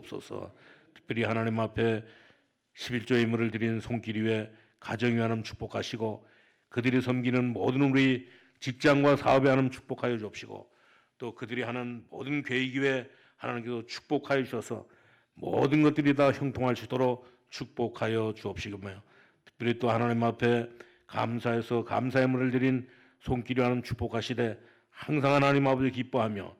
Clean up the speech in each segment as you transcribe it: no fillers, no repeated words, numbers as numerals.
주옵소서. 특별히 하나님 앞에 11조 예물을 드린 손길 위에 가정이 하나님 축복하시고 그들이 섬기는 모든 우리 직장과 사업에 하나님 축복하여 주옵시고 또 그들이 하는 모든 계획 위에 하나님께서 축복하여 주셔서 모든 것들이 다 형통할 수 있도록 축복하여 주옵시며 특별히 또 하나님 앞에 감사해서 감사의 예물을 드린 손길이 하나님 축복하시되 항상 하나님 아버지 기뻐하며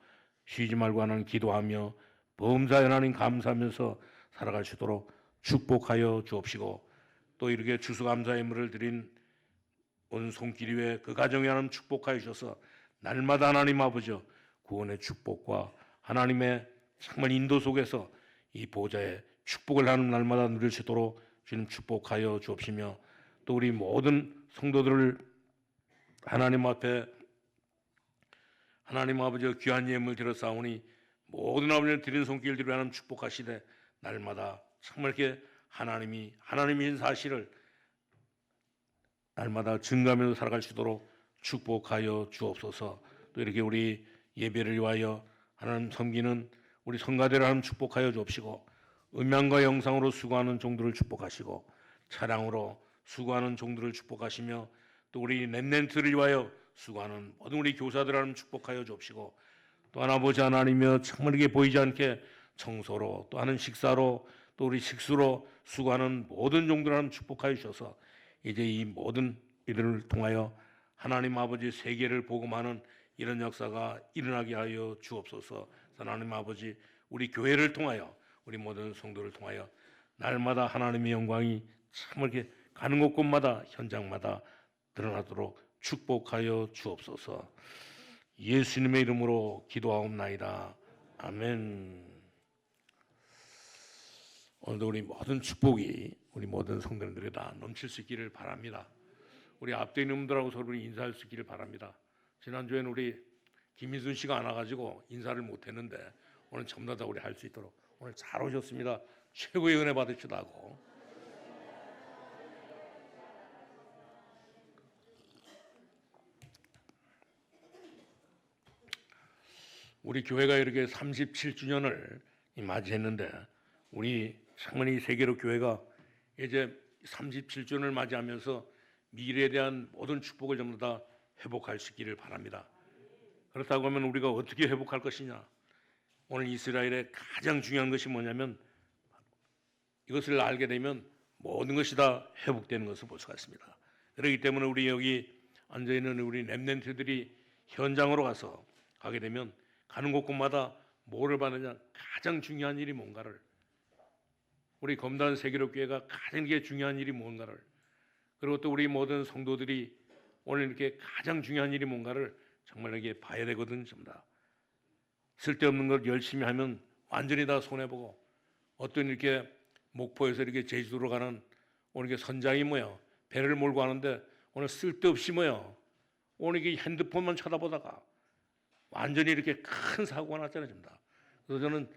쉬지 말고 하나님 기도하며 범사에 하나님 감사하면서 살아갈 수 있도록 축복하여 주옵시고 또 이렇게 추수감사의 예물을 드린 온 손길 위에 그 가정에 하나님 축복하여 주셔서 날마다 하나님 아버지 구원의 축복과 하나님의 정말 인도 속에서 이 보좌의 축복을 하는 날마다 누릴 수 있도록 주님 축복하여 주옵시며 또 우리 모든 성도들을 하나님 앞에 하나님 아버지 귀한 예물 드려 싸우니 모든 아버지를 드린 손길들을 하나님 축복하시되 날마다 정말 이렇게 하나님인 사실을 날마다 증거하면서 살아갈 수 있도록 축복하여 주옵소서. 또 이렇게 우리 예배를 위하여 하나님 섬기는 우리 성가대를 하나님 축복하여 주옵시고 음향과 영상으로 수고하는 종들을 축복하시고 차량으로 수고하는 종들을 축복하시며 또 우리 렘넌트를 위하여 수고하는 모든 우리 교사들 하나님 축복하여 주옵시고 또 아버지 하나님이여 정말 이게 보이지 않게 청소로 또 하는 식사로 또 우리 식수로 수고하는 모든 종들 하나님 축복하여 주셔서 이제 이 모든 이들을 통하여 하나님 아버지 세계를 복음하는 이런 역사가 일어나게 하여 주옵소서. 하나님 아버지 우리 교회를 통하여 우리 모든 성도를 통하여 날마다 하나님의 영광이 참 이렇게 가는 곳곳마다 현장마다 드러나도록 축복하여 주옵소서. 예수님의 이름으로 기도하옵나이다. 아멘. 오늘도 우리 모든 축복이 우리 모든 성도들에게 다 넘칠 수 있기를 바랍니다. 우리 앞에 있는 분들하고 서로 인사할 수 있기를 바랍니다. 지난주에는 우리 김희순 씨가 안 와가지고 인사를 못했는데 오늘 전부 다 우리 할 수 있도록 오늘 잘 오셨습니다. 최고의 은혜 받으시다고. 우리 교회가 이렇게 37주년을 맞이했는데 우리 창문이 세계로 교회가 이제 37주년을 맞이하면서 미래에 대한 모든 축복을 전부 다 회복할 수 있기를 바랍니다. 그렇다고 하면 우리가 어떻게 회복할 것이냐? 오늘 이스라엘의 가장 중요한 것이 뭐냐면 이것을 알게 되면 모든 것이 다 회복되는 것을 볼 수가 있습니다. 그렇기 때문에 우리 여기 앉아있는 우리 렘넌트들이 현장으로 가게 되면 가는 곳곳마다 뭐를 받느냐? 가장 중요한 일이 뭔가를 우리 검단 세계로 교회가 가장 중요한 일이 뭔가를 그리고 또 우리 모든 성도들이 오늘 이렇게 가장 중요한 일이 뭔가를 정말 이렇게 봐야 되거든요. 전부 다. 쓸데없는 걸 열심히 하면 완전히 다 손해보고 어떤 이렇게 목포에서 이렇게 제주도로 가는 오늘 이게 선장이 배를 몰고 가는데 오늘 쓸데없이 오늘 이게 핸드폰만 쳐다보다가 완전히 이렇게 큰 사고가 났잖아요. 전부 다. 그래서 저는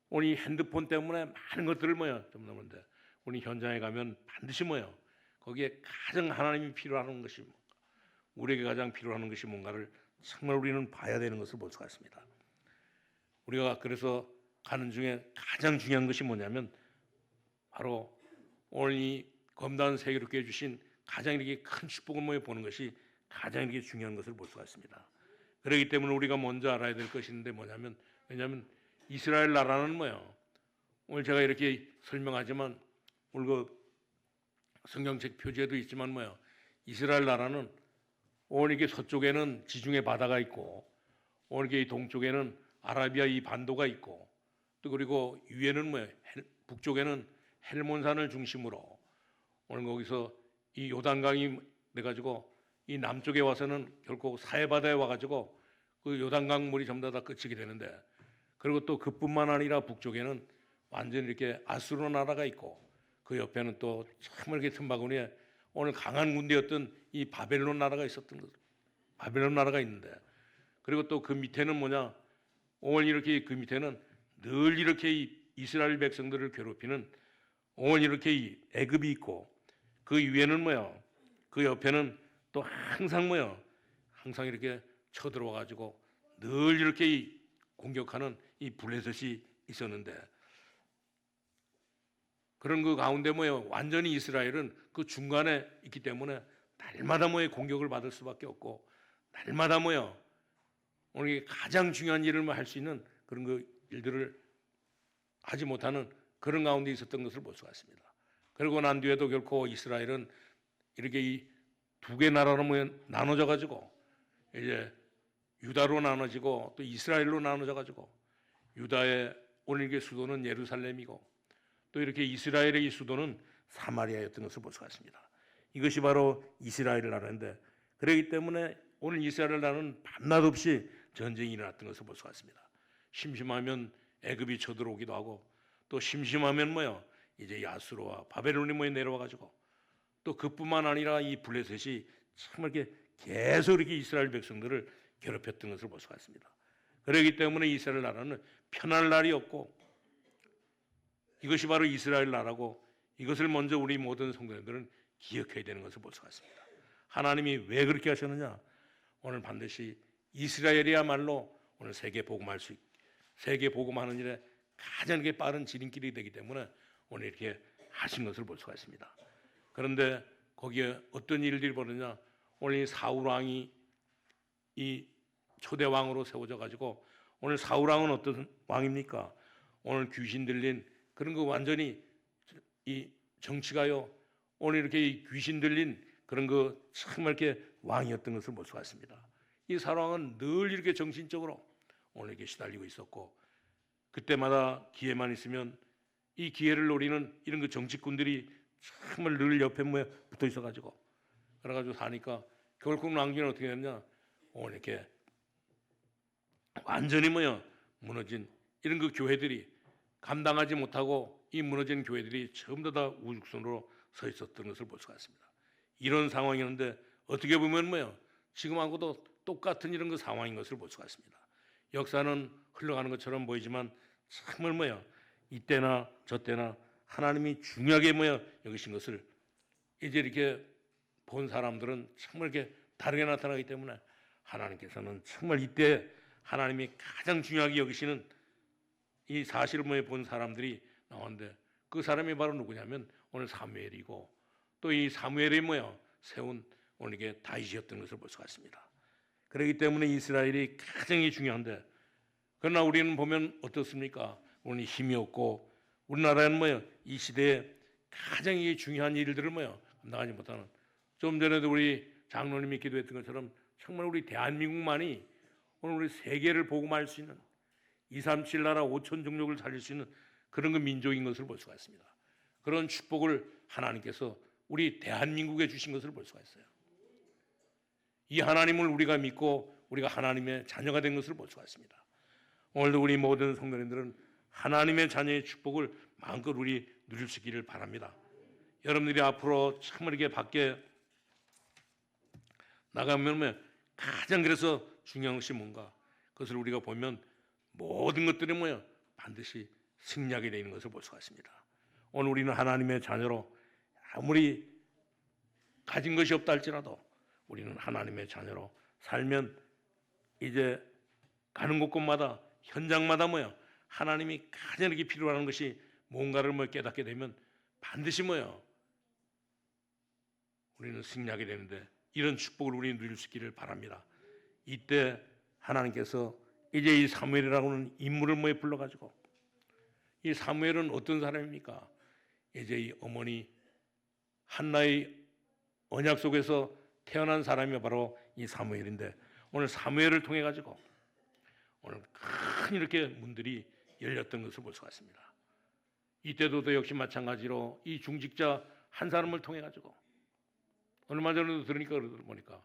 오늘 이 핸드폰 때문에 많은 것들을 좀 넘는데 오늘 현장에 가면 반드시 거기에 가장 하나님이 필요하는 것이 뭔가 우리에게 가장 필요한 것이 뭔가를 정말 우리는 봐야 되는 것을 볼 수가 있습니다. 우리가 그래서 가는 중에 가장 중요한 것이 뭐냐면 바로 오늘 이 검다운 세계롭게 해주신 가장 이렇게 큰 축복을 보는 것이 가장 이렇게 중요한 것을 볼 수가 있습니다. 그렇기 때문에 우리가 먼저 알아야 될 것인데 왜냐하면 이스라엘 나라는 오늘 제가 이렇게 설명하지만 오늘 그 성경책 표지에도 있지만 이스라엘 나라는 오늘 이게 서쪽에는 지중해 바다가 있고 오늘 이게 동쪽에는 아라비아 이 반도가 있고 또 그리고 위에는 북쪽에는 헬몬산을 중심으로 오늘 거기서 이 요단강이 돼가지고 이 남쪽에 와서는 결국 사해바다에 와가지고 그 요단강 물이 전부 다 끝이게 되는데 그리고 또 그뿐만 아니라 북쪽에는 완전히 이렇게 아수르 나라가 있고 그 옆에는 또 정말 이렇게 틈바구니에 오늘 강한 군대였던 이 바벨론 나라가 있었던 거죠. 바벨론 나라가 있는데 그리고 또 그 밑에는 오늘 이렇게 그 밑에는 늘 이렇게 이 이스라엘 백성들을 괴롭히는 오늘 이렇게 이 애굽이 있고 그 위에는 그 옆에는 또 항상 항상 이렇게 쳐들어와 가지고 늘 이렇게 공격하는 이 블레셋이 있었는데 그런 그 가운데 뭐요 완전히 이스라엘은 그 중간에 있기 때문에 날마다 뭐의 공격을 받을 수밖에 없고 날마다 뭐요 오늘 가장 중요한 일을 할 수 있는 그런 그 일들을 하지 못하는 그런 가운데 있었던 것을 볼 수가 있습니다. 그리고 난 뒤에도 결코 이스라엘은 이렇게 이 두 개 나라로 나눠져 가지고 이제 유다로 나눠지고 또 이스라엘로 나눠져 가지고 유다의 오늘 의 수도는 예루살렘이고 또 이렇게 이스라엘의 이 수도는 사마리아였던 것을 볼 수가 있습니다. 이것이 바로 이스라엘 나라인데 그렇기 때문에 오늘 이스라엘 나라는 밤낮 없이 전쟁이 일어났던 것을 볼 수가 있습니다. 심심하면 애굽이 쳐들어오기도 하고 또 심심하면 뭐요 이제 야수로와 바벨론이 뭐에 내려와 가지고 또 그뿐만 아니라 이 블레셋이 정말 이렇게 계속 이렇게 이스라엘 백성들을 괴롭혔던 것을 볼 수가 있습니다. 그렇기 때문에 이스라엘 나라는 편할 날이 없고 이것이 바로 이스라엘 나라고 이것을 먼저 우리 모든 성도님들은 기억해야 되는 것을 볼 수가 있습니다. 하나님이 왜 그렇게 하셨느냐? 오늘 반드시 이스라엘이야말로 오늘 세계 복음하는 일에 가장 빠른 지름길이 되기 때문에 오늘 이렇게 하신 것을 볼 수가 있습니다. 그런데 거기에 어떤 일들이 벌어지냐? 오늘 이 사울 왕이 이 초대 왕으로 세워져 가지고 오늘 사울 왕은 어떤 왕입니까? 오늘 귀신 들린 그런 거 완전히 이 정치가요. 오늘 이렇게 이 귀신 들린 그런 거 정말 이렇게 왕이었던 것을 볼 수가 있습니다. 이 사울 왕은 늘 이렇게 정신적으로 오늘 이렇게 시달리고 있었고 그때마다 기회만 있으면 이 기회를 노리는 이런 그 정치꾼들이 정말 늘 옆에 붙어 있어가지고 그래가지고 사니까 결국 왕기는 어떻게 됐냐? 오늘 이렇게 완전히 무너진 이런 그 교회들이 감당하지 못하고 이 무너진 교회들이 전부 다 우죽순으로 서 있었던 것을 볼 수가 있습니다. 이런 상황이었는데 어떻게 보면 지금하고도 똑같은 이런 그 상황인 것을 볼 수가 있습니다. 역사는 흘러가는 것처럼 보이지만 정말 이때나 저때나 하나님이 중요하게 여기신 것을 이제 이렇게 본 사람들은 정말 이렇게 다르게 나타나기 때문에 하나님께서는 정말 이때 하나님이 가장 중요하게 여기시는 이 사실을 본 사람들이 나왔는데 그 사람이 바로 누구냐면 오늘 사무엘이고 또 이 사무엘이 세운 오늘 이게 다윗이었던 것을 볼 수가 있습니다. 그렇기 때문에 이스라엘이 가장 중요한데 그러나 우리는 보면 어떻습니까? 오늘 힘이 없고 우리나라는 이 시대에 가장 중요한 일들을 감당하지 못하는 좀 전에도 우리 장로님이 기도했던 것처럼 정말 우리 대한민국만이 오늘 우리 세계를 복음할 수 있는 237 나라 5천 종족을 살릴 수 있는 그런 그 민족인 것을 볼 수가 있습니다. 그런 축복을 하나님께서 우리 대한민국에 주신 것을 볼 수가 있어요. 이 하나님을 우리가 믿고 우리가 하나님의 자녀가 된 것을 볼 수가 있습니다. 오늘도 우리 모든 성도님들은 하나님의 자녀의 축복을 마음껏 우리 누릴 수 있기를 바랍니다. 여러분들이 앞으로 정말 이렇게 밖에 나가면 가장 그래서 중요한 것이 뭔가 그것을 우리가 보면 모든 것들이 반드시 승리하게 되는 것을 볼 수가 있습니다. 오늘 우리는 하나님의 자녀로 아무리 가진 것이 없다 할지라도 우리는 하나님의 자녀로 살면 이제 가는 곳곳마다 현장마다 하나님이 가장 이렇게 필요로 하는 것이 뭔가를 깨닫게 되면 반드시 우리는 승리하게 되는데 이런 축복을 우리는 누릴 수 있기를 바랍니다. 이때 하나님께서 이제 이 사무엘이라고 하는 인물을 불러가지고 이 사무엘은 어떤 사람입니까? 이제 이 어머니 한나의 언약 속에서 태어난 사람이 바로 이 사무엘인데 오늘 사무엘을 통해 가지고 오늘 큰 이렇게 문들이 열렸던 것을 볼 수가 있습니다. 이때도 역시 마찬가지로 이 중직자 한 사람을 통해 가지고 얼마 전에도 들으니까 보니까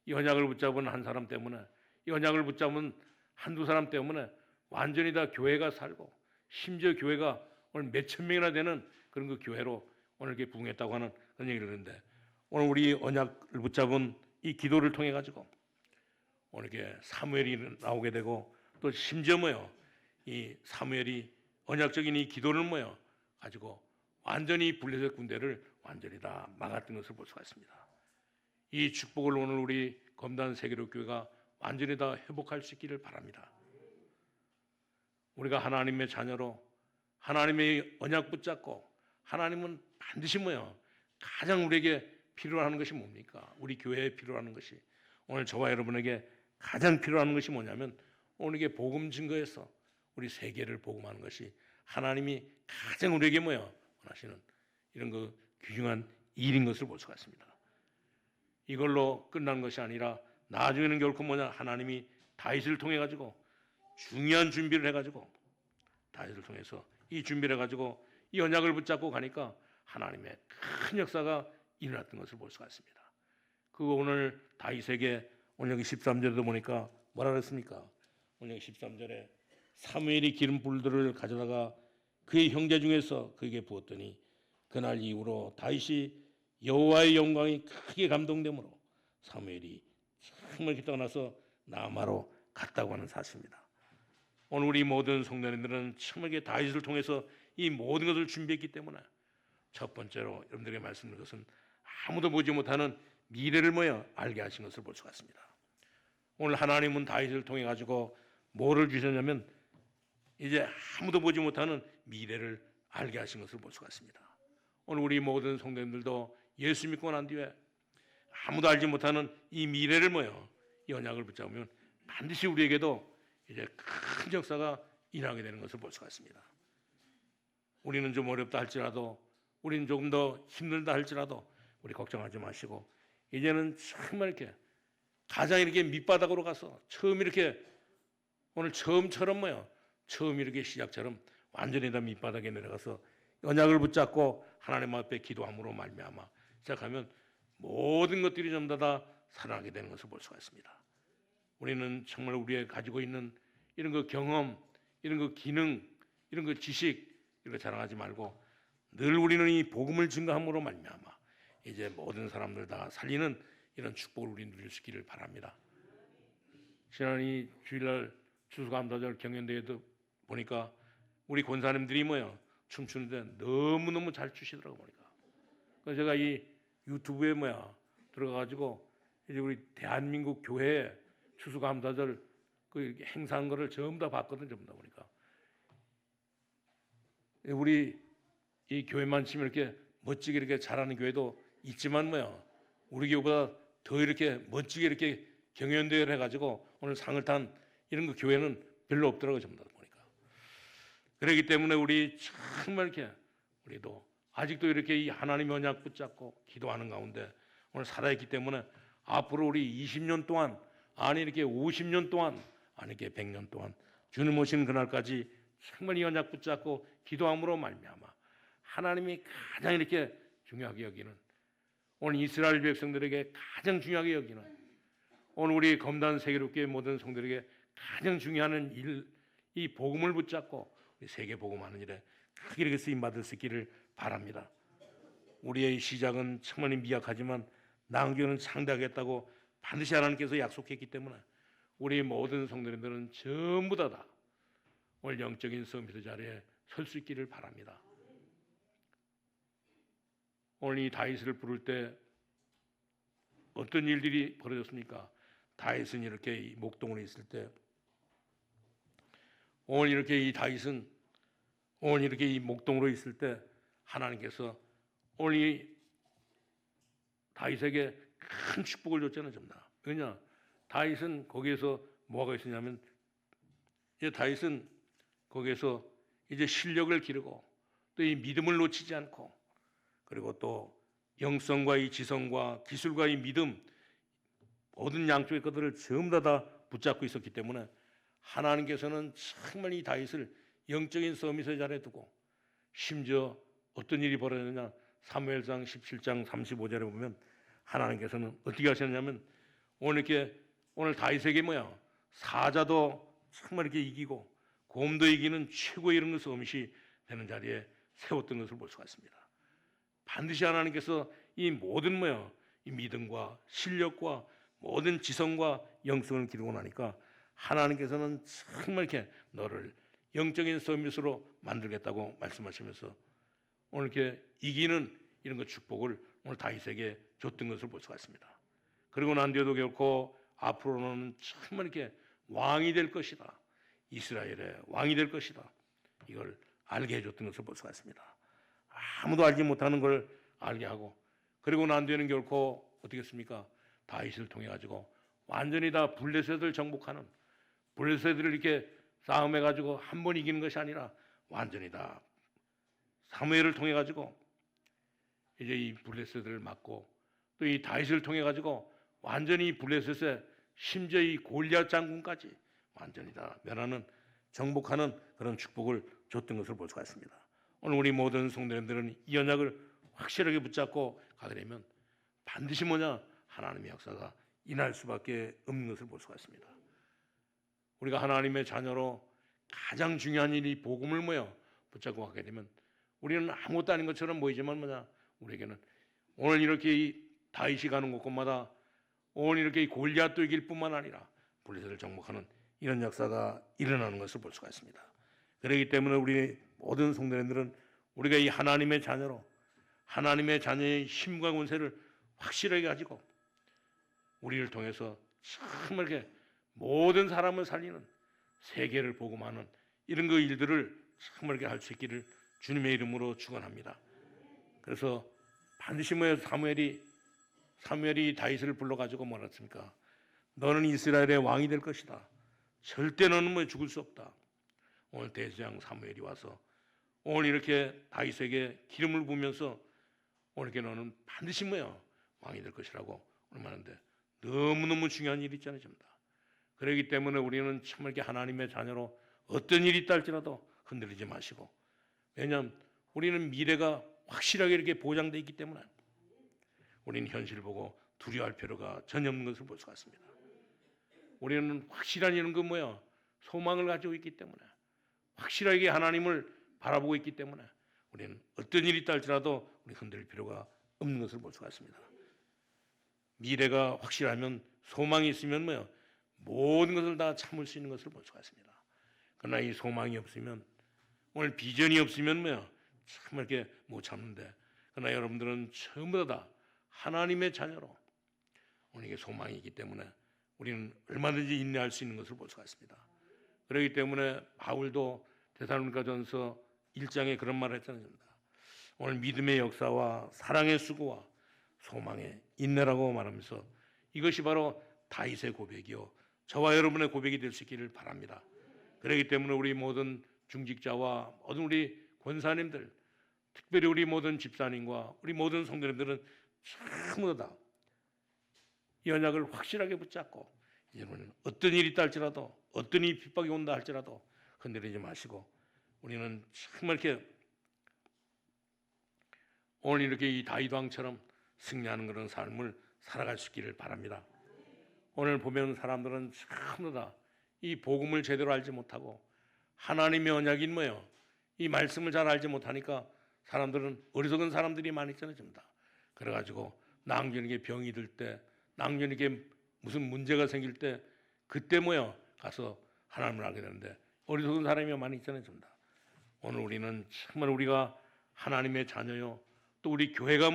이 언약을 붙잡은 한 사람 때문에 이 언약을 붙잡은 한두 사람 때문에 완전히 다 교회가 살고 심지어 교회가 오늘 몇천 명이나 되는 그런 그 교회로 오늘 이렇게 부흥했다고 하는 그런 얘기를 하는데 오늘 우리 언약을 붙잡은 이 기도를 통해 가지고 오늘 이렇게 사무엘이 나오게 되고 또 심지어 이 사무엘이 언약적인 이 기도를 가지고 완전히 블레셋 군대를 완전히 다 막았던 것을 볼 수가 있습니다. 이 축복을 오늘 우리 검단 세계로 교회가 완전히 다 회복할 수 있기를 바랍니다. 우리가 하나님의 자녀로 하나님의 언약 붙잡고 하나님은 반드시 가장 우리에게 필요한 것이 뭡니까? 우리 교회에 필요한 것이, 오늘 저와 여러분에게 가장 필요한 것이 뭐냐면, 오늘 이게 복음 증거에서 우리 세계를 복음하는 것이 하나님이 가장 우리에게 원하시는 이런 그 귀중한 일인 것을 볼 수가 있습니다. 이걸로 끝난 것이 아니라 나중에는 결코 하나님이 다윗을 통해 가지고 중요한 준비를 해가지고, 다윗을 통해서 이 준비를 해가지고 이 언약을 붙잡고 가니까 하나님의 큰 역사가 일어났던 것을 볼 수가 있습니다. 그 오늘 다윗에게 오늘 여기 13절에도 보니까 뭐라 그랬습니까? 오늘 여기 13절에 사무엘이 기름불들을 가져다가 그의 형제 중에서 그에게 부었더니 그날 이후로 다윗이 여호와의 영광이 크게 감동되므로 사무엘이 정말 이렇게 떠나서 라마로 갔다고 하는 사실입니다. 오늘 우리 모든 성도님들은 정말 다윗을 통해서 이 모든 것을 준비했기 때문에 첫 번째로 여러분들에게 말씀드린 것은 아무도 보지 못하는 미래를 알게 하신 것을 볼 수가 있습니다. 오늘 하나님은 다윗을 통해 가지고 뭐를 주셨냐면 이제 아무도 보지 못하는 미래를 알게 하신 것을 볼 수가 있습니다. 오늘 우리 모든 성도님들도 예수 믿고 난 뒤에 아무도 알지 못하는 이 미래를 이 언약을 붙잡으면 반드시 우리에게도 이제 큰 역사가 일어나게 되는 것을 볼 수가 있습니다. 우리는 좀 어렵다 할지라도, 우리는 조금 더 힘들다 할지라도 우리 걱정하지 마시고, 이제는 정말 이렇게 가장 이렇게 밑바닥으로 가서 처음 이렇게 오늘 처음처럼 처음 이렇게 시작처럼 완전히 다 밑바닥에 내려가서 언약을 붙잡고 하나님 앞에 기도함으로 말미암아 시작하면 모든 것들이 전부 다 살아나게 되는 것을 볼 수가 있습니다. 우리는 정말 우리가 가지고 있는 이런 그 경험, 이런 그 기능, 이런 그 지식, 이런 거 자랑하지 말고 늘 우리는 이 복음을 증거함으로 말미암아 이제 모든 사람들 다 살리는 이런 축복을 우리 누릴 수 있기를 바랍니다. 지난 이 주일날 추수감사절 경연대회도 보니까 우리 권사님들이 춤추는데 너무너무 잘 추시더라고 보니까. 그래서 제가 이 유튜브에 들어가가지고 이제 우리 대한민국 교회 추수감사절 그 행사한 거를 전부 다 봤거든, 전부 다 보니까. 우리 이 교회만 치면 이렇게 멋지게 이렇게 잘하는 교회도 있지만 우리 교회보다 더 이렇게 멋지게 이렇게 경연대회를 해가지고 오늘 상을 탄 이런 그 교회는 별로 없더라고요, 전부 다 보니까. 그렇기 때문에 우리 정말 이렇게 우리도 아직도 이렇게 이 하나님의 언약 붙잡고 기도하는 가운데 오늘 살아있기 때문에 앞으로 우리 20년 동안, 아니 이렇게 50년 동안, 아니 이렇게 100년 동안 주님 오시는 그날까지 정말 이 언약 붙잡고 기도함으로 말미암아 하나님이 가장 이렇게 중요하게 여기는, 오늘 이스라엘 백성들에게 가장 중요하게 여기는, 오늘 우리 검단 세계롭게 모든 성들에게 가장 중요한 일, 이 복음을 붙잡고 우리 세계 복음하는 일에 크게 이렇게 쓰임 받을 수 있기를 바랍니다. 우리의 시작은 정말 미약하지만 나은교는 상대하겠다고 반드시 하나님께서 약속했기 때문에 우리 모든 성도님들은 전부 다 오늘 영적인 서밋 자리에 설 수 있기를 바랍니다. 오늘 이 다윗을 부를 때 어떤 일들이 벌어졌습니까? 다윗은 이렇게 이 목동으로 있을 때, 오늘 이렇게 이 다윗은 오늘 이렇게 이 목동으로 있을 때 하나님께서 오늘 이 다윗에게 큰 축복을 줬잖아요, 전부 다. 왜냐? 다윗은 거기에서 뭐가 있었냐면, 이제 다윗은 거기에서 이제 실력을 기르고 또 이 믿음을 놓치지 않고, 그리고 또 영성과 이 지성과 기술과 이 믿음, 모든 양쪽의 것들을 전부 다 붙잡고 있었기 때문에 하나님께서는 정말 이 다윗을 영적인 서밋의 자리에 두고, 심지어 어떤 일이 벌어졌느냐, 사무엘상 17장 35절에 보면 하나님께서는 어떻게 하셨냐면 오늘 다윗에게 사자도 정말 이렇게 이기고 곰도 이기는 최고의 이런 서밋이 되는 자리에 세웠던 것을 볼 수가 있습니다. 반드시 하나님께서 이 모든 이 믿음과 실력과 모든 지성과 영성을 기르고 나니까 하나님께서는 정말 이렇게 너를 영적인 서밋으로 만들겠다고 말씀하시면서 오늘 이렇게 이기는 이런 것 축복을 오늘 다윗에게 줬던 것을 볼 수가 있습니다. 그리고 난 뒤에도 결코 앞으로는 정말 이렇게 왕이 될 것이다, 이스라엘의 왕이 될 것이다, 이걸 알게 해줬던 것을 볼 수가 있습니다. 아무도 알지 못하는 걸 알게 하고, 그리고 난 뒤에는 결코 어떻겠습니까? 다윗을 통해 가지고 완전히 다 블레셋을 정복하는, 블레셋을 이렇게 싸움해 가지고 한 번 이기는 것이 아니라 완전히 다 사무엘을 통해 가지고 이제 이 블레셋을 막고, 또 이 다윗을 통해 가지고 완전히 블레셋의 심지어 이 골리앗 장군까지 완전히 다 멸하는, 정복하는 그런 축복을 줬던 것을 볼 수가 있습니다. 오늘 우리 모든 성도님들은 이 언약을 확실하게 붙잡고 가게 되면 반드시 하나님의 역사가 일어날 수밖에 없는 것을 볼 수가 있습니다. 우리가 하나님의 자녀로 가장 중요한 일이 복음을 붙잡고 가게 되면 우리는 아무것도 아닌 것처럼 보이지만 우리에게는 오늘 이렇게 이 다윗이 가는 곳곳마다 오늘 이렇게 이 골리앗도 이길 뿐만 아니라 블레셋을 정복하는 이런 역사가 일어나는 것을 볼 수가 있습니다. 그렇기 때문에 우리 모든 성도님들은 우리가 이 하나님의 자녀로 하나님의 자녀의 힘과 권세를 확실하게 가지고 우리를 통해서 정말 이렇게 모든 사람을 살리는, 세계를 복음하는 이런 그 일들을 정말 이렇게 할 수 있기를 주님의 이름으로 축원합니다. 그래서 반드시 사무엘이 다윗을 불러가지고 뭐랬습니까? 너는 이스라엘의 왕이 될 것이다. 절대 너는 죽을 수 없다. 오늘 대제사장 사무엘이 와서 오늘 이렇게 다윗에게 기름을 부으면서 오늘 이렇게 너는 반드시 왕이 될 것이라고 오늘 말하는데, 너무너무 중요한 일이 있잖아요. 그렇기 때문에 우리는 정말 이렇게 하나님의 자녀로 어떤 일이 있다 할지라도 흔들리지 마시고, 왜냐하면 우리는 미래가 확실하게 이렇게 보장되어 있기 때문에 우리는 현실을 보고 두려워할 필요가 전혀 없는 것을 볼 수가 있습니다. 우리는 확실한 이런 소망을 가지고 있기 때문에, 확실하게 하나님을 바라보고 있기 때문에 우리는 어떤 일이 있다 할지라도 우리 흔들릴 필요가 없는 것을 볼 수가 있습니다. 미래가 확실하면, 소망이 있으면 모든 것을 다 참을 수 있는 것을 볼 수가 있습니다. 그러나 이 소망이 없으면, 오늘 비전이 없으면 참 이렇게 못 참는데, 그러나 여러분들은 전부 다 하나님의 자녀로 오늘 이게 소망이 있기 때문에 우리는 얼마든지 인내할 수 있는 것을 볼 수가 있습니다. 그렇기 때문에 바울도 데살로니가전서 1장에 그런 말을 했잖아요. 오늘 믿음의 역사와 사랑의 수고와 소망의 인내라고 말하면서 이것이 바로 다윗의 고백이요 저와 여러분의 고백이 될 수 있기를 바랍니다. 그렇기 때문에 우리 모든 중직자와 모든 우리 권사님들, 특별히 우리 모든 집사님과 우리 모든 성도님들은 전부 다 이 언약을 확실하게 붙잡고 이제는 어떤 일이 있다 할지라도, 어떤 이 핍박이 온다 할지라도 흔들리지 마시고 우리는 정말 이렇게 오늘 이렇게 이 다윗 왕처럼 승리하는 그런 삶을 살아갈 수 있기를 바랍니다. 오늘 보면 사람들은 전부 다 이 복음을 제대로 알지 못하고 하나님의 언약인 이 말씀을 잘 알지 못하니까 사람들은 어리석은 사람들이 많이 있잖아요. 그래가지고 낭전에게 병이 들 때, 낭전에게 무슨 문제가 생길 때 그때 가서 하나님을 알게 되는데 어리석은 사람이 많이 있잖아요. 오늘 우리는 정말 우리가 하나님의 자녀요, 또 우리 교회가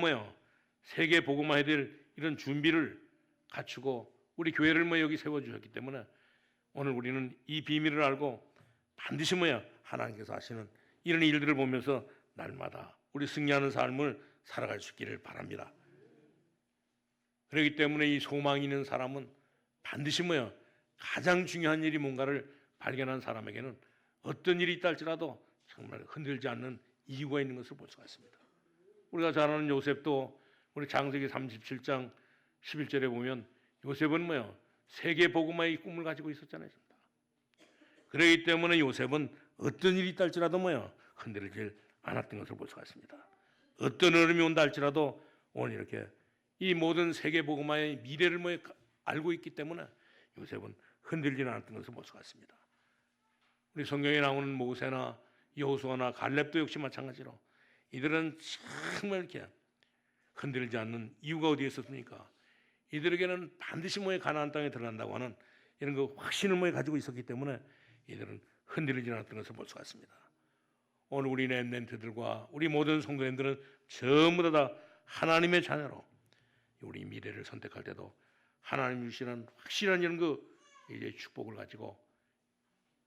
세계 복음화해야 될 이런 준비를 갖추고 우리 교회를 여기 세워주셨기 때문에 오늘 우리는 이 비밀을 알고 반드시 하나님께서 하시는 이런 일들을 보면서 날마다 우리 승리하는 삶을 살아갈 수 있기를 바랍니다. 그렇기 때문에 이 소망이 있는 사람은 반드시 가장 중요한 일이 뭔가를 발견한 사람에게는 어떤 일이 있다 할지라도 정말 흔들지 않는 이유가 있는 것을 볼 수가 있습니다. 우리가 잘 아는 요셉도 우리 창세기 37장 11절에 보면 요셉은 세계 복음화의 꿈을 가지고 있었잖아요. 그렇기 때문에 요셉은 어떤 일이 있다 할지라도 흔들리지 않았던 것을 볼 수가 있습니다. 어떤 어려움이 온다 할지라도 오늘 이렇게 이 모든 세계 복음화의 미래를 알고 있기 때문에 요셉은 흔들리지 않았던 것을 볼 수가 있습니다. 우리 성경에 나오는 모세나 여호수아나 갈렙도 역시 마찬가지로 이들은 정말 이렇게 흔들리지 않는 이유가 어디에 있었습니까? 이들에게는 반드시 가나안 땅에 들어간다고 하는 이런 그 확신을 가지고 있었기 때문에 이들은 흔들리지 않았던 것을 볼 수가 있습니다. 오늘 우리 렘넌트들과 우리 모든 성도님들은 전부 다 하나님의 자녀로 우리 미래를 선택할 때도 하나님 주시는 확실한 이런 그 이제 축복을 가지고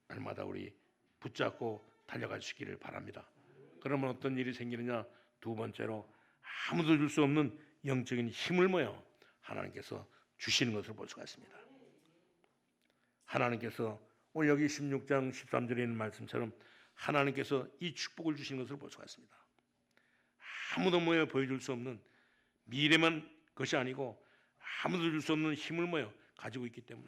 날마다 우리 붙잡고 달려갈 수 있기를 바랍니다. 그러면 어떤 일이 생기느냐? 두 번째로 아무도 줄 수 없는 영적인 힘을 모여 하나님께서 주시는 것을 볼 수가 있습니다. 하나님께서 오늘 여기 16장 13절에 있는 말씀처럼 하나님께서 이 축복을 주시는 것을 볼 수가 있습니다. 아무도 모여 보여줄 수 없는 미래만 것이 아니고 아무도 줄 수 없는 힘을 모여 가지고 있기 때문에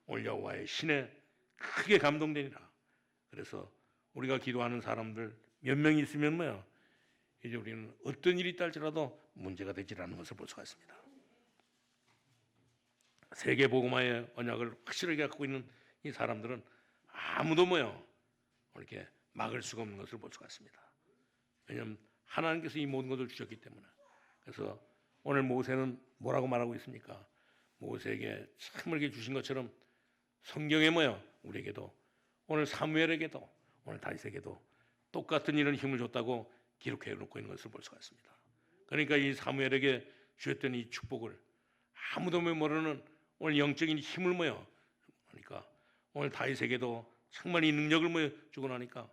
오늘 여호와의 신에 크게 감동되니라. 그래서 우리가 기도하는 사람들 몇 명이 있으면 뭐요? 이제 우리는 어떤 일이 있다 할지라도 문제가 되지 않는 것을 볼 수가 있습니다. 세계 복음화의 언약을 확실하게 갖고 있는 이 사람들은 아무도 뭐요? 이렇게 막을 수가 없는 것을 볼 수가 있습니다. 왜냐하면 하나님께서 이 모든 것을 주셨기 때문에. 그래서 오늘 모세는 뭐라고 말하고 있습니까? 모세에게 참 이렇게 주신 것처럼 성경에 뭐요? 우리에게도 오늘 사무엘에게도 오늘 다윗에게도 똑같은 이런 힘을 줬다고 기록해 놓고 있는 것을 볼 수가 있습니다. 그러니까 이 사무엘에게 주었던 이 축복을 아무도 모르는 오늘 영적인 힘을 모여 그러니까 오늘 다윗에게도 정말 이 능력을 모여 주고 나니까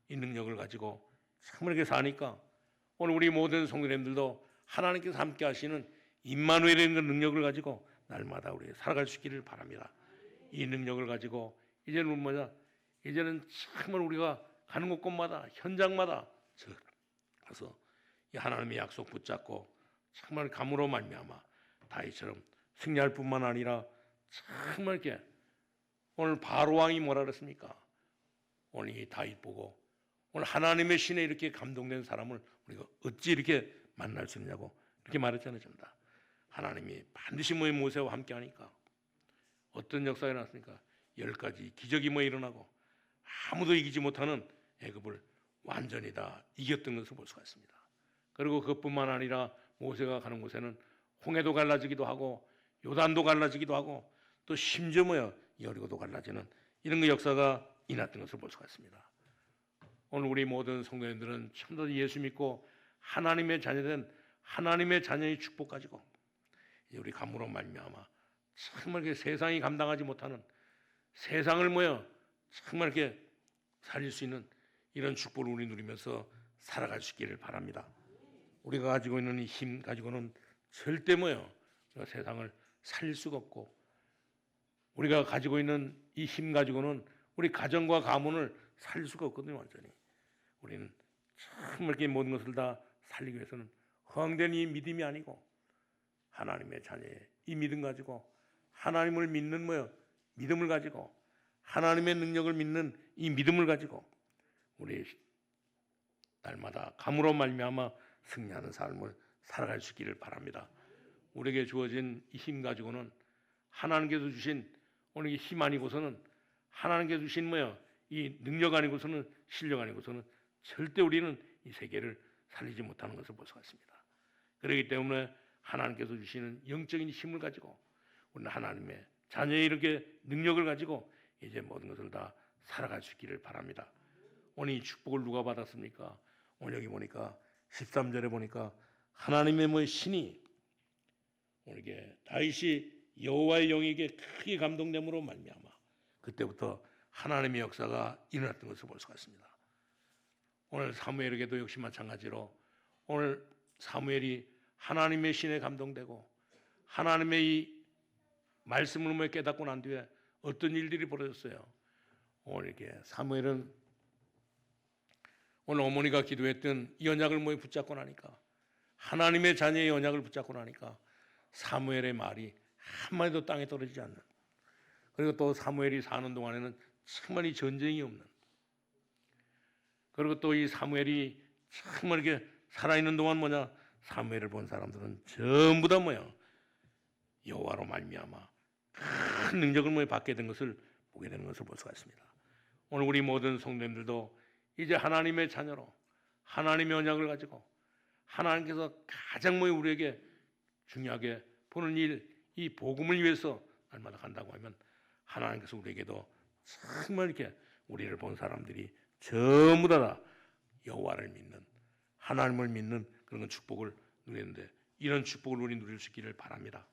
이 능력을 가지고 정말 이렇게 사니까 오늘 우리 모든 성도님들도 하나님께서 함께 하시는 임마누엘의 능력을 가지고 날마다 우리 살아갈 수 있기를 바랍니다. 이 능력을 가지고 이제는 뭐냐? 이제는 정말 우리가 가는 곳곳마다 현장마다 가서 이 하나님의 약속 붙잡고 정말 감으로 말미암아 다윗처럼 승리할 뿐만 아니라 정말 이렇게 오늘 바로 왕이 뭐라 그랬습니까? 오늘 이 다윗 보고 오늘 하나님의 신에 이렇게 감동된 사람을 우리가 어찌 이렇게 만날 수 있냐고 이렇게 말했잖아요. 전다. 하나님이 반드시 뭐의 모세와 함께 하니까 어떤 역사가 일어났습니까? 10가지 기적이 뭐 일어나고 아무도 이기지 못하는 애굽을 완전히 다 이겼던 것을 볼 수가 있습니다. 그리고 그것뿐만 아니라 모세가 가는 곳에는 홍해도 갈라지기도 하고 요단도 갈라지기도 하고 또 심지어 뭐야 여리고도 갈라지는 이런 역사가 일어났던 것을 볼 수가 있습니다. 오늘 우리 모든 성도님들은 참으로 예수 믿고 하나님의 자녀된 하나님의 자녀의 축복 가지고 우리 감으로 말미암아 정말 이렇게 세상이 감당하지 못하는 세상을 모여 정말 이렇게 살릴 수 있는 이런 축복을 우리 누리면서 살아갈 수 있기를 바랍니다. 우리가 가지고 있는 이 힘 가지고는 절대 뭐요 세상을 살릴 수가 없고 우리가 가지고 있는 이 힘 가지고는 우리 가정과 가문을 살릴 수가 없거든요. 완전히 우리는 정말 이렇게 모든 것을 다 살리기 위해서는 허황된 이 믿음이 아니고 하나님의 자녀의 이 믿음 가지고 하나님을 믿는 뭐요 믿음을 가지고 하나님의 능력을 믿는 이 믿음을 가지고 우리 날마다 감으로 말미암아 승리하는 삶을 살아갈 수 있기를 바랍니다. 우리에게 주어진 이 힘 가지고는 하나님께서 주신 오늘 이 힘 아니고서는 하나님께서 주신 뭐야 이 능력 아니고서는 실력 아니고서는 절대 우리는 이 세계를 살리지 못하는 것을 볼 수가 있습니다. 그렇기 때문에 하나님께서 주시는 영적인 힘을 가지고 우리는 하나님의 자녀의 이렇게 능력을 가지고 이제 모든 것을 다 살아갈 수 있기를 바랍니다. 오늘 이 축복을 누가 받았습니까? 오늘 여기 보니까 13절에 보니까 하나님의 뭐 신이 오늘 이게 다윗이 여호와의 영에게 크게 감동됨으로 말미암아 그때부터 하나님의 역사가 일어났던 것을 볼 수가 있습니다. 오늘 사무엘에게도 역시 마찬가지로 오늘 사무엘이 하나님의 신에 감동되고 하나님의 이 말씀을 깨닫고 난 뒤에 어떤 일들이 벌어졌어요. 오늘 이렇게 사무엘은 오늘 어머니가 기도했던 이 언약을 붙잡고 나니까 하나님의 자녀의 언약을 붙잡고 나니까 사무엘의 말이 한마디도 땅에 떨어지지 않는 그리고 또 사무엘이 사는 동안에는 정말 이 전쟁이 없는 그리고 또 이 사무엘이 정말 이렇게 살아있는 동안 뭐냐 사무엘을 본 사람들은 전부 다 뭐야 여호와로 말미암아 큰 능력을 받게 된 것을 보게 되는 것을 볼 수가 있습니다. 오늘 우리 모든 성도님들도 이제 하나님의 자녀로 하나님의 언약을 가지고 하나님께서 가장 우리에게 중요하게 보는 일, 이 복음을 위해서 날마다 간다고 하면 하나님께서 우리에게도 정말 이렇게 우리를 본 사람들이 전부 다 여호와를 믿는 하나님을 믿는 그런 축복을 누리는데 이런 축복을 우리 누릴 수 있기를 바랍니다.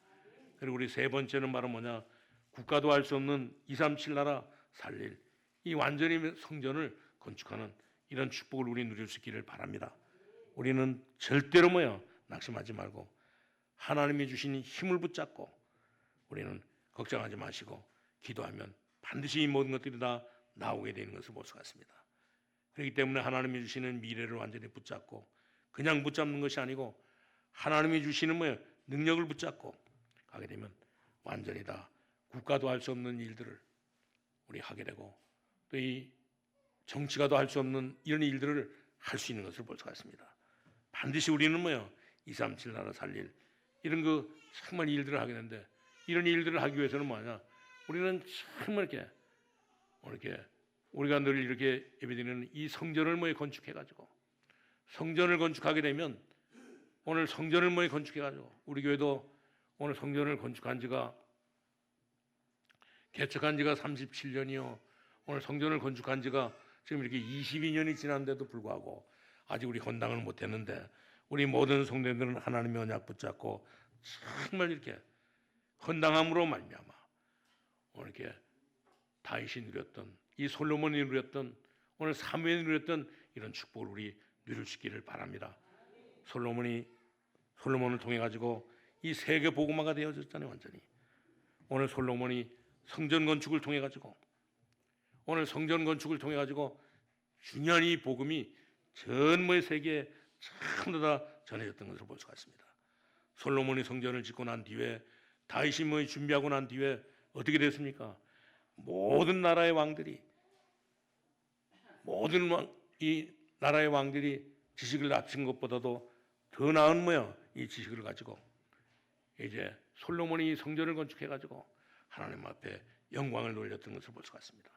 그리고 우리 세 번째는 바로 뭐냐 국가도 할 수 없는 237 나라 살릴 이 완전히 성전을 건축하는 이런 축복을 우리 누릴 수 있기를 바랍니다. 우리는 절대로 낙심하지 말고 하나님이 주신 힘을 붙잡고 우리는 걱정하지 마시고 기도하면 반드시 이 모든 것들이 다 나오게 되는 것을 볼 수가 있습니다. 그렇기 때문에 하나님이 주시는 미래를 완전히 붙잡고 그냥 붙잡는 것이 아니고 하나님이 주시는 능력을 붙잡고 가게 되면 완전히 다 국가도 할 수 없는 일들을 우리 하게 되고 또 이 정치가도 할 수 없는 이런 일들을 할 수 있는 것을 볼 수가 있습니다. 반드시 우리는 237 나라 살릴 이런 정말 일들을 하게 되는데 이런 일들을 하기 위해서는 뭐냐? 우리는 정말 이렇게 우리가 늘 이렇게 예배드리는 이 성전을 건축해 가지고 성전을 건축하게 되면 오늘 성전을 건축해 가지고 우리 교회도 오늘 성전을 건축한 지가 개척한 지가 37년이요. 오늘 성전을 건축한 지가 지금 이렇게 22년이 지난데도 불구하고 아직 우리 헌당을 못 했는데 우리 모든 성도들은 하나님의 언약 붙잡고 정말 이렇게 헌당함으로 말미암아 오늘 이렇게 다윗이 누렸던 이 솔로몬이 누렸던 오늘 사무엘이 누렸던 이런 축복을 우리 누릴 수 있기를 바랍니다. 솔로몬을 통해 가지고 이 세계 복음화가 되어졌잖아요. 완전히 오늘 솔로몬이 성전 건축을 통해 가지고 오늘 성전 건축을 통해 가지고 중요한 이 복음이 전 세계에 전부 다 전해졌던 것을 볼 수가 있습니다. 솔로몬이 성전을 짓고 난 뒤에 다윗이 준비하고 난 뒤에 어떻게 됐습니까? 모든 나라의 왕들이 이 나라의 왕들이 지식을 합친 것보다도 더 나은 이 지식을 가지고 이제 솔로몬이 성전을 건축해 가지고 하나님 앞에 영광을 돌렸던 것을 볼 수가 있습니다.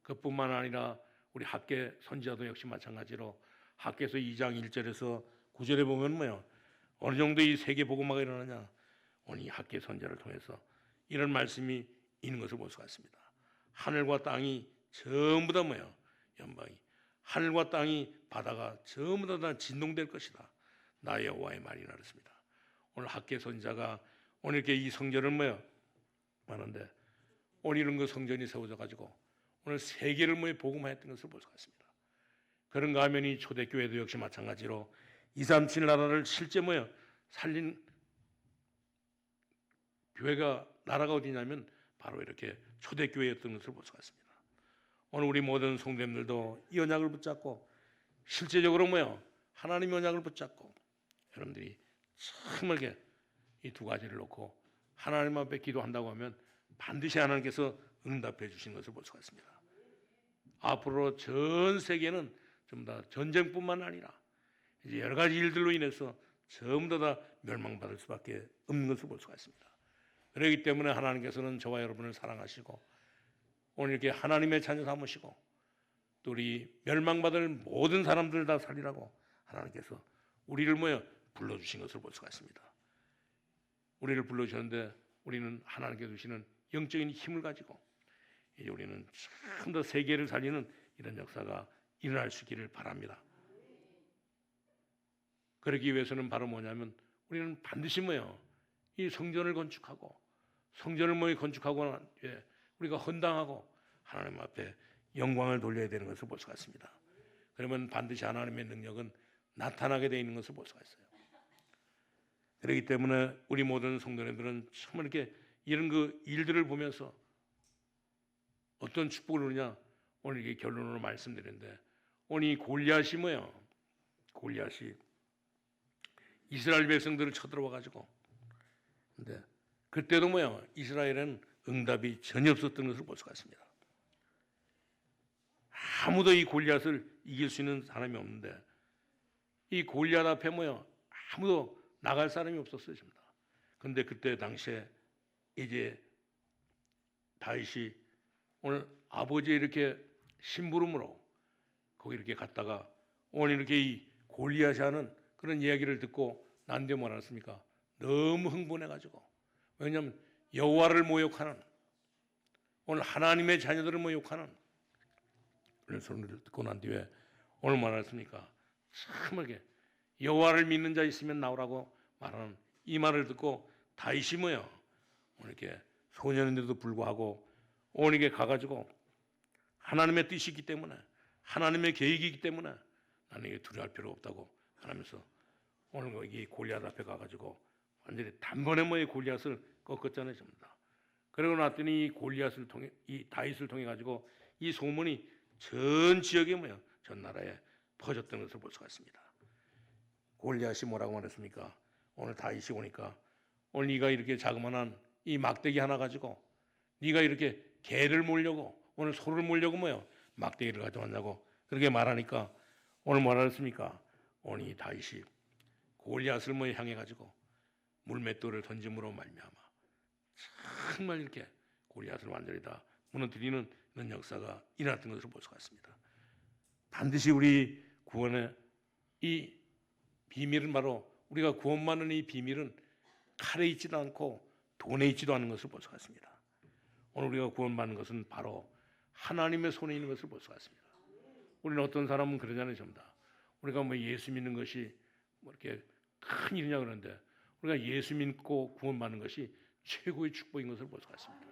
그뿐만 아니라 우리 학계 선지자도 역시 마찬가지로 학계서 2장 1절에서 9절에 보면 어느 정도 이 세계 복음화가 일어나냐? 오늘 이 학계 선지자를 통해서 이런 말씀이 있는 것을 볼 수가 있습니다. 하늘과 땅이 전부 다 연방이 하늘과 땅이 바다가 전부 다 진동될 것이다. 나 여호와의 말이라 그랬습니다. 오늘 학계 선지자가 오늘 이렇게 이 성전을 하는데 오늘 이런 성전이 세워져 가지고 오늘 세계를 복음화했던 것을 볼 수가 있습니다. 그런가 하면 이 초대교회도 역시 마찬가지로 237 나라를 실제 살린 교회가 나라가 어디냐면 바로 이렇게 초대교회였던 것을 볼 수가 있습니다. 오늘 우리 모든 성도님들도 이 언약을 붙잡고 실제적으로 하나님의 언약을 붙잡고 여러분들이 정말 이 두 가지를 놓고 하나님 앞에 기도한다고 하면 반드시 하나님께서 응답해 주신 것을 볼 수가 있습니다. 앞으로 전 세계는 전부 다 전쟁뿐만 아니라 이제 여러 가지 일들로 인해서 전부 다 멸망받을 수밖에 없는 것을 볼 수가 있습니다. 그렇기 때문에 하나님께서는 저와 여러분을 사랑하시고 오늘 이렇게 하나님의 자녀 삼으시고 또 우리 멸망받을 모든 사람들 다 살리라고 하나님께서 우리를 불러주신 것을 볼 수가 있습니다. 우리를 불러주셨는데 우리는 하나님께 주시는 영적인 힘을 가지고 이제 우리는 좀 더 세계를 살리는 이런 역사가 일어날 수 있기를 바랍니다. 그러기 위해서는 바로 뭐냐면 우리는 반드시 이 성전을 건축하고 성전을 건축하고 난 뒤에 우리가 헌당하고 하나님 앞에 영광을 돌려야 되는 것을 볼 수가 있습니다. 그러면 반드시 하나님의 능력은 나타나게 되어 있는 것을 볼 수가 있어요. 그렇기 때문에 우리 모든 성도님들은 정말 이렇게 이런 일들을 보면서 어떤 축복을 누리냐 오늘 이게 결론으로 말씀드리는데 오늘 이 골리앗이 골리앗이 이스라엘 백성들을 쳐들어와 가지고 근데 그때도 이스라엘은 응답이 전혀 없었던 것을 볼 수가 있습니다. 아무도 이 골리앗을 이길 수 있는 사람이 없는데 이 골리앗 앞에 아무도 나갈 사람이 없었어요. 그런데 그때 당시에 이제 다윗이 오늘 아버지 이렇게 심부름으로 거기 이렇게 갔다가 오늘 이렇게 이 골리앗이 하는 그런 이야기를 듣고 난 뒤에 뭐 알았습니까? 너무 흥분해가지고 왜냐하면 여호와를 모욕하는 오늘 하나님의 자녀들을 모욕하는 그런 소리를 듣고 난 뒤에 오늘 뭐 알았습니까? 참하게 여호와를 믿는 자 있으면 나오라고 말하는 이 말을 듣고 다윗이 오늘 이렇게 소년인데도 불구하고 오늘 이게 가가지고 하나님의 뜻이 있기 때문에 하나님의 계획이기 때문에 나는 이게 두려워할 필요 없다고 하면서 오늘 이 골리앗 앞에 가가지고 완전히 단번에 이 골리앗을 꺾었잖아요, 전부 다. 그러고 났더니 이 골리앗을 통해, 이 다윗을 통해 가지고 이 소문이 전 지역에 전 나라에 퍼졌던 것을 볼 수가 있습니다. 골리앗이 뭐라고 말했습니까? 오늘 다윗이 오니까 오늘 네가 이렇게 자그마한 이 막대기 하나 가지고 네가 이렇게 개를 몰려고 오늘 소를 몰려고 막대기를 가져왔냐고 그렇게 말하니까 오늘 뭐라 했습니까? 오늘 이 다윗이 골리앗을 향해 가지고 물맷돌을 던짐으로 말미암아 정말 이렇게 골리앗을 완전히 다 무너뜨리는 그런 역사가 일어났던 것을 볼 수가 있습니다. 반드시 우리 구원의 이 비밀은 바로 우리가 구원받는 이 비밀은 칼에 있지도 않고 돈에 있지도 않은 것을 볼 수가 있습니다. 오늘 우리가 구원받는 것은 바로 하나님의 손에 있는 것을 볼 수가 있습니다. 우리는 어떤 사람은 그러잖아요, 전부 다. 우리가 예수 믿는 것이 이렇게 큰 일이냐 그러는데 우리가 예수 믿고 구원받는 것이 최고의 축복인 것을 볼 수가 있습니다.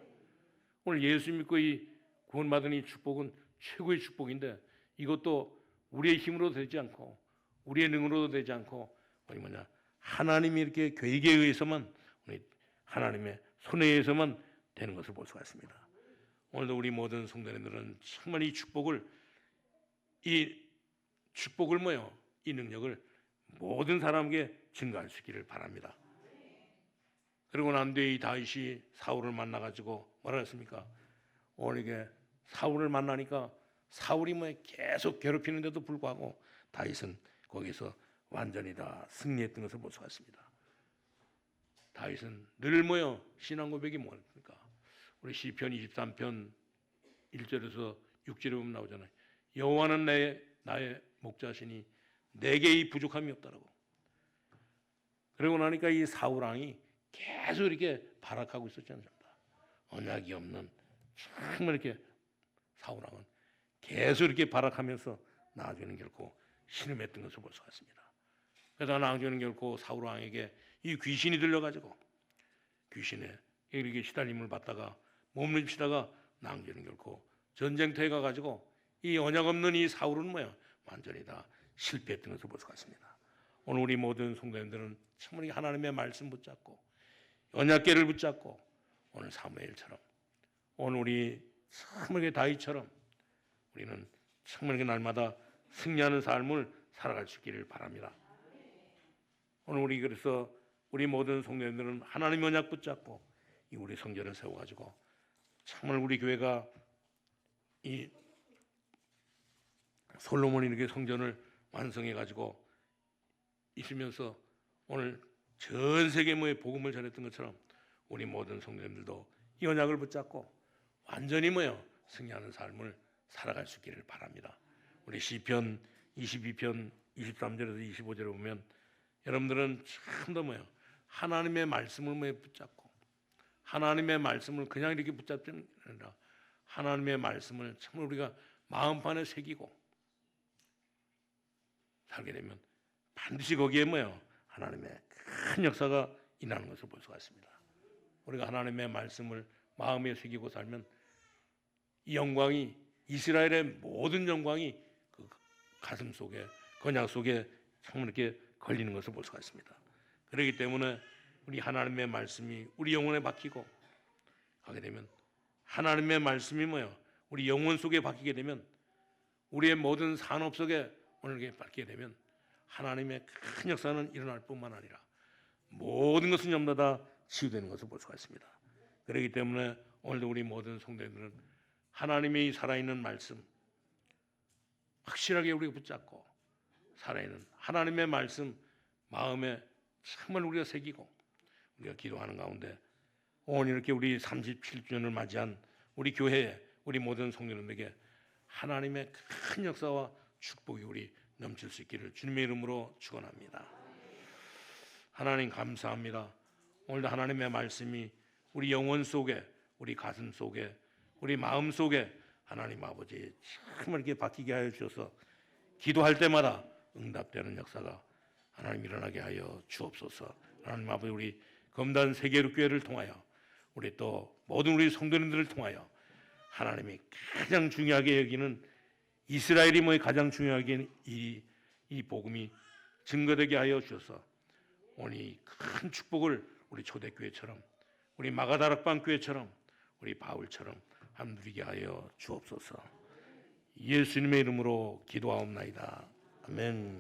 오늘 예수 믿고 이 구원받은 이 축복은 최고의 축복인데 이것도 우리의 힘으로 되지 않고 우리의 능으로도 되지 않고 하나님이 이렇게 계획에 의해서만 하나님의 손에 의해서만 되는 것을 볼 수가 있습니다. 오늘도 우리 모든 성도님들은 정말 이 축복을 이 능력을 모든 사람에게 증가할 수 있기를 바랍니다. 그리고 난 뒤에 이 다윗이 사울을 만나가지고 뭐라 했습니까? 오늘 이게 사울을 만나니까 사울이 계속 괴롭히는데도 불구하고 다윗은 거기서 완전히 다 승리했던 것을 볼 수가 있습니다. 다윗은 늘 신앙 고백이 뭡니까? 우리 시편 23편 1절에서 6절에 보면 나오잖아요. 여호와는 나의 목자시니 내게 이 부족함이 없다라고. 그러고 나니까 이 사울 왕이 계속 이렇게 발악하고 있었잖아요. 언약이 없는 정말 이렇게 사울 왕은 계속 이렇게 발악하면서 나중에는 결코 신음했던 것을 볼 수가 있습니다. 그러다 나중에는 결코 사울 왕에게 이 귀신이 들려가지고 귀신에 이렇게 시달림을 받다가 몸부림치다가 나중에는 결코 전쟁터에 가가지고 이 언약 없는 이 사울은 완전히 다 실패했던 것을 볼 수가 있습니다. 오늘 우리 모든 성도님들은 정말 하나님의 말씀 붙잡고 언약궤를 붙잡고 오늘 사무엘처럼 오늘 우리 정말 다윗처럼 우리는 정말 날마다 승리하는 삶을 살아갈 수 있기를 바랍니다. 오늘 우리 그래서 우리 모든 성도님들은 하나님의 언약 붙잡고 이 우리 성전을 세워가지고 정말 우리 교회가 이 솔로몬이 이렇게 성전을 완성해가지고 있으면서 오늘 전 세계에 복음을 전했던 것처럼 우리 모든 성도님들도 이 언약을 붙잡고 완전히 승리하는 삶을 살아갈 수 있기를 바랍니다. 우리 시편 22편 23절에서 25절에 보면 여러분들은 참 더 하나님의 말씀을 붙잡고 하나님의 말씀을 그냥 이렇게 붙잡지 않으라 하나님의 말씀을 정말 우리가 마음판에 새기고 살게 되면 반드시 거기에 하나님의 큰 역사가 일어나는 것을 볼 수가 있습니다. 우리가 하나님의 말씀을 마음에 새기고 살면 이 영광이 이스라엘의 모든 영광이 그 가슴 속에 건약 속에 정말 이렇게 걸리는 것을 볼 수가 있습니다. 그렇기 때문에 우리 하나님의 말씀이 우리 영혼에 박히고 가게 되면 하나님의 말씀이 우리 영혼 속에 박히게 되면 우리의 모든 산업 속에 오늘 이렇게 박히게 되면 하나님의 큰 역사는 일어날 뿐만 아니라 모든 것은 전부 다 치유되는 것을 볼 수가 있습니다. 그렇기 때문에 오늘도 우리 모든 성도들은 하나님의 살아있는 말씀 확실하게 우리가 붙잡고 살아있는 하나님의 말씀 마음에 정말 우리가 새기고 우리가 기도하는 가운데 오늘 이렇게 우리 37주년을 맞이한 우리 교회에 우리 모든 성도님에게 하나님의 큰 역사와 축복이 우리 넘칠 수 있기를 주님의 이름으로 축원합니다. 하나님 감사합니다. 오늘도 하나님의 말씀이 우리 영혼 속에 우리 가슴 속에 우리 마음 속에 하나님 아버지 정말 이렇게 박히게 하여 주셔서 기도할 때마다 응답되는 역사가 하나님 일어나게 하여 주옵소서. 하나님 아버지 우리 검단 세계교회를 통하여 우리 또 모든 우리 성도님들을 통하여 하나님이 가장 중요하게 여기는 이스라엘이 가장 중요하게 이 복음이 증거되게 하여 주셔서 오늘 이 큰 축복을 우리 초대교회처럼, 우리 마가다락방 교회처럼, 우리 바울처럼 함 누리게 하여 주옵소서. 예수님의 이름으로 기도하옵나이다. 아멘.